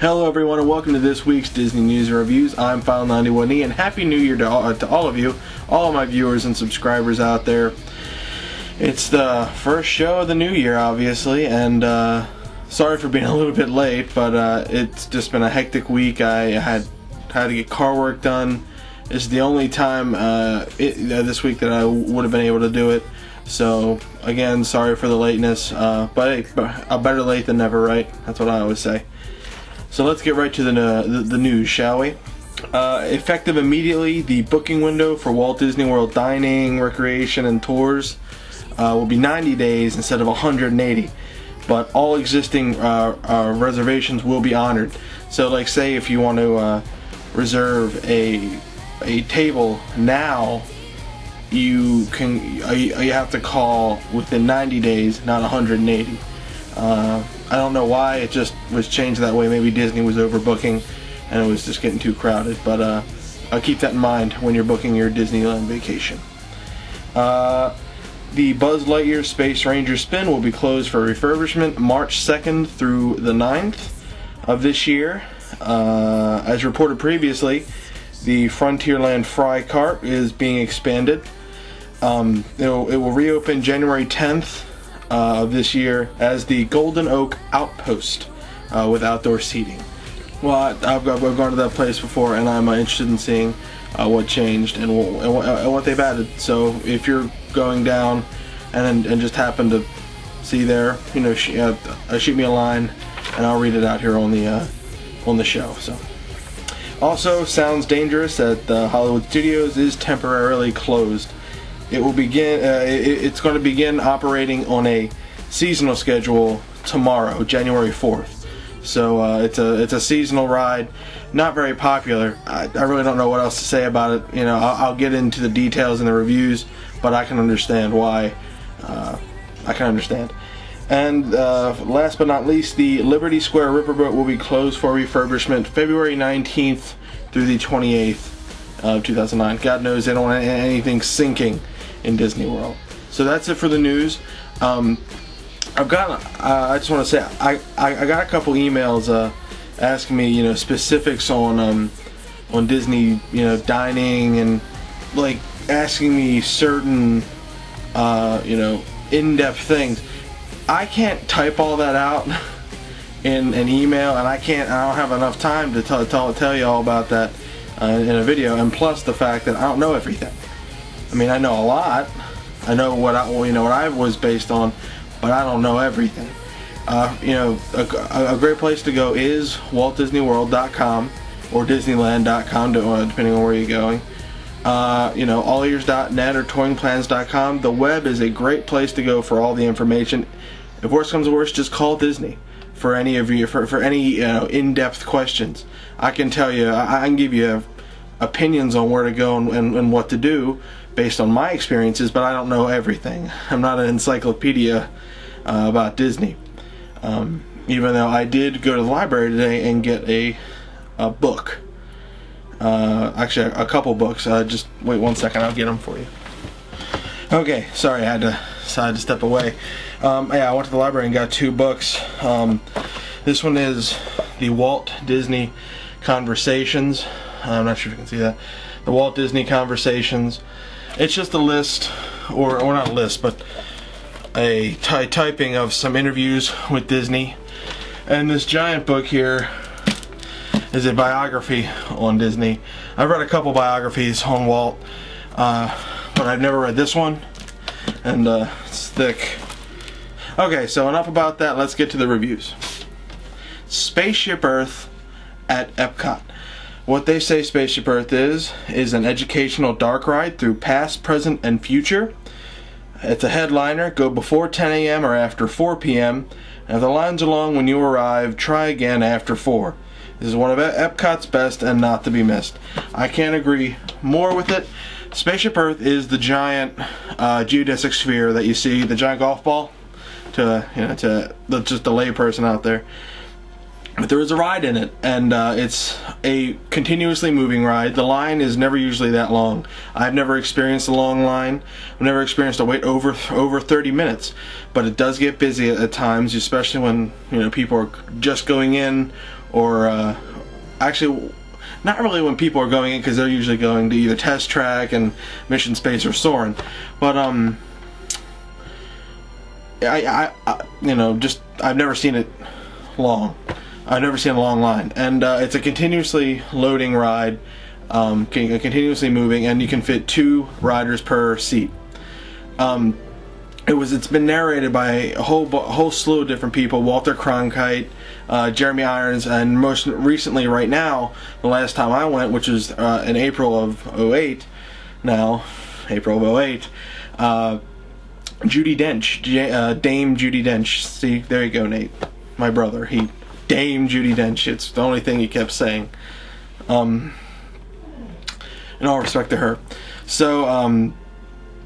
Hello everyone and welcome to this week's Disney News and Reviews. I'm File91e and Happy New Year to all of you, all of my viewers and subscribers out there. It's the first show of the new year obviously, and sorry for being a little bit late, but it's just been a hectic week. I had to get car work done. This is the only time this week that I would have been able to do it. So again, sorry for the lateness, but hey, better late than never, right? That's what I always say. So let's get right to the news, shall we? Effective immediately, the booking window for Walt Disney World dining, recreation, and tours will be 90 days instead of 180. But all existing reservations will be honored. So, like, say if you want to reserve a table now, you have to call within 90 days, not 180. I don't know why it just was changed that way. Maybe Disney was overbooking and it was just getting too crowded, but I'll keep that in mind when you're booking your Disneyland vacation. The Buzz Lightyear Space Ranger Spin will be closed for refurbishment March 2nd through the 9th of this year. As reported previously, the Frontierland Fry Cart is being expanded. It will reopen January 10th of this year as the Golden Oak Outpost with outdoor seating. Well, I've gone to that place before, and I'm interested in seeing what changed and what they've added. So if you're going down and just happen to see there, you know, shoot me a line, and I'll read it out here on the show. So. Also, Sounds Dangerous at the Hollywood Studios is temporarily closed. It will begin. It's going to begin operating on a seasonal schedule tomorrow, January 4th. So it's a seasonal ride, not very popular. I really don't know what else to say about it. You know, I'll get into the details in the reviews, but I can understand why. I can understand. And last but not least, the Liberty Square Riverboat will be closed for refurbishment February 19th through the 28th of 2009. God knows they don't want anything sinking in Disney World. So that's it for the news. I just want to say I got a couple emails asking me, you know, specifics on Disney, you know, dining, and like asking me certain you know, in-depth things. I can't type all that out in an email, and I don't have enough time to tell you all about that in a video. And plus the fact that I don't know everything. I mean, I know a lot. I know what I was based on, but I don't know everything. You know, a great place to go is WaltDisneyWorld.com or Disneyland.com, depending on where you're going. You know, allears.net or toyingplans.com. The web is a great place to go for all the information. If worse comes to worse, just call Disney for any of you for any in-depth questions. I can tell you, I can give you opinions on where to go and what to do based on my experiences, but I don't know everything. I'm not an encyclopedia about Disney. Even though I did go to the library today and get a book. Actually, a couple books. Just wait one second, I'll get them for you. Okay, sorry, I had to decide to step away. Yeah, I went to the library and got two books. This one is the Walt Disney Conversations. I'm not sure if you can see that. The Walt Disney Conversations. It's just a list, or not a list, but a typing of some interviews with Disney. And this giant book here is a biography on Disney. I've read a couple biographies on Walt, but I've never read this one, and it's thick. Okay, so enough about that. Let's get to the reviews. Spaceship Earth at Epcot. What they say Spaceship Earth is an educational dark ride through past, present, and future. It's a headliner. Go before 10 a.m. or after 4 p.m. And if the lines are long when you arrive, try again after 4. This is one of Epcot's best and not to be missed. I can't agree more with it. Spaceship Earth is the giant geodesic sphere that you see, the giant golf ball, to just the layperson out there. But there is a ride in it, and it's a continuously moving ride. The line is never usually that long. I've never experienced a long line. I've never experienced a wait over 30 minutes. But it does get busy at times, especially when people are just going in, or actually not really when people are going in, because they're usually going to either test track and mission space or soaring. But you know, just I've never seen it long. I've never seen a long line, and it's a continuously loading ride, continuously moving, and you can fit 2 riders per seat. It's been narrated by a whole slew of different people: Walter Cronkite, Jeremy Irons, and most recently, right now, the last time I went, which was in April of '08. Now, April of '08. Judi Dench, Dame Judi Dench. See, there you go, Nate, my brother. Dame Judi Dench. It's the only thing he kept saying. In all respect to her. So,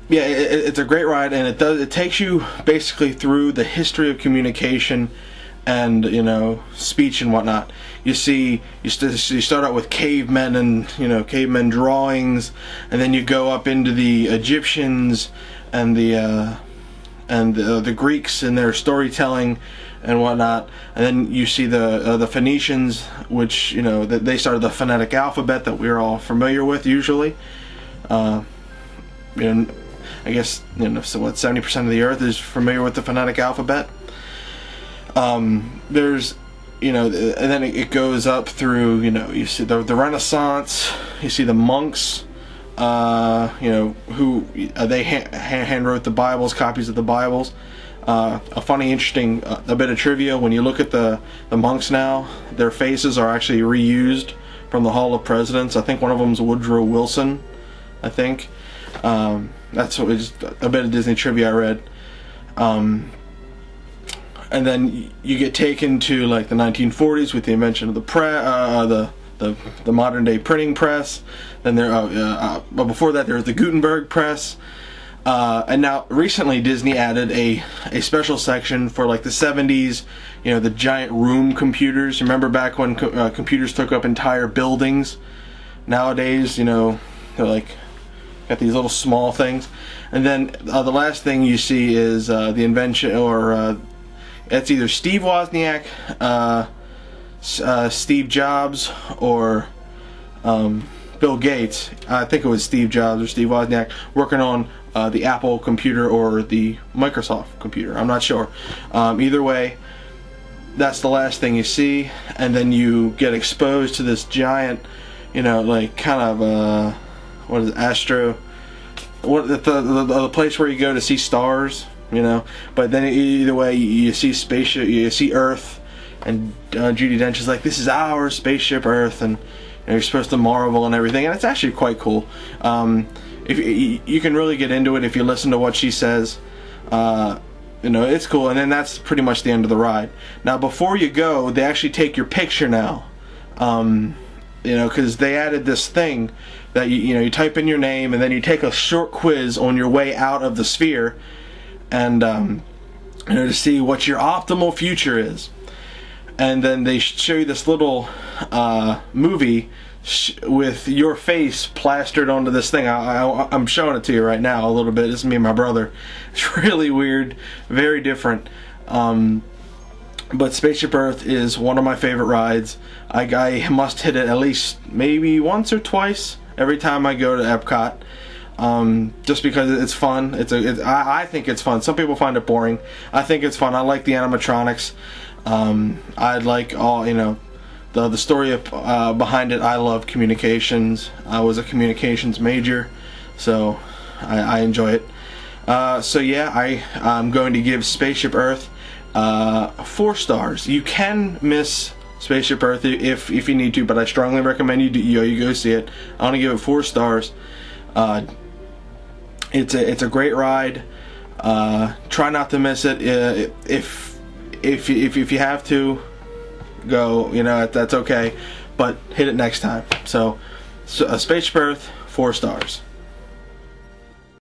yeah, it's a great ride, and it takes you basically through the history of communication and, you know, speech and whatnot. You start out with cavemen and, you know, cavemen drawings, and then you go up into the Egyptians and the Greeks and their storytelling and whatnot, and then you see the Phoenicians, which, you know, they started the phonetic alphabet that we're all familiar with usually. You know, I guess, you know, so what, 70% of the earth is familiar with the phonetic alphabet. There's, you know, and then it goes up through, you know, you see the Renaissance, you see the monks, you know, who they hand wrote the Bibles, copies of the Bibles. A funny, interesting a bit of trivia: when you look at the monks now, their faces are actually reused from the Hall of Presidents. I think one of them is Woodrow Wilson, I think. That's what was a bit of Disney trivia I read. And then you get taken to like the 1940s with the invention of the modern day printing press. Then but before that there was the Gutenberg press. And now recently Disney added a special section for like the 70s, you know, the giant room computers. Remember back when computers took up entire buildings? Nowadays, you know, they're like got these little small things. And then the last thing you see is the invention, or it's either Steve Wozniak, Steve Jobs, or Bill Gates. I think it was Steve Jobs or Steve Wozniak working on the Apple computer or the Microsoft computer. I'm not sure. Either way, that's the last thing you see, and then you get exposed to this giant, you know, like kind of what is it, the place where you go to see stars, you know. But then either way, you see spaceship, you see Earth, and Judi Dench is like, "This is our Spaceship Earth," and you're supposed to marvel and everything, and it's actually quite cool. If you can really get into it if you listen to what she says, you know, it's cool. And then that's pretty much the end of the ride. Now, before you go, they actually take your picture now, you know, because they added this thing that you know, you type in your name and then you take a short quiz on your way out of the sphere, and you know, to see what your optimal future is. And then they show you this little movie with your face plastered onto this thing. I'm showing it to you right now a little bit. This is me and my brother. It's really weird, very different. But Spaceship Earth is one of my favorite rides. I must hit it at least maybe once or twice every time I go to Epcot. Just because it's fun. I think it's fun. Some people find it boring. I think it's fun. I like the animatronics. I like all, you know, the story behind it. I love communications. I was a communications major, so I enjoy it. So yeah, I'm going to give Spaceship Earth 4 stars. You can miss Spaceship Earth if you need to, but I strongly recommend you go see it. I want to give it 4 stars. It's a great ride. Try not to miss it. If you have to go, you know, that's okay, but hit it next time. So Spaceship Earth, 4 stars.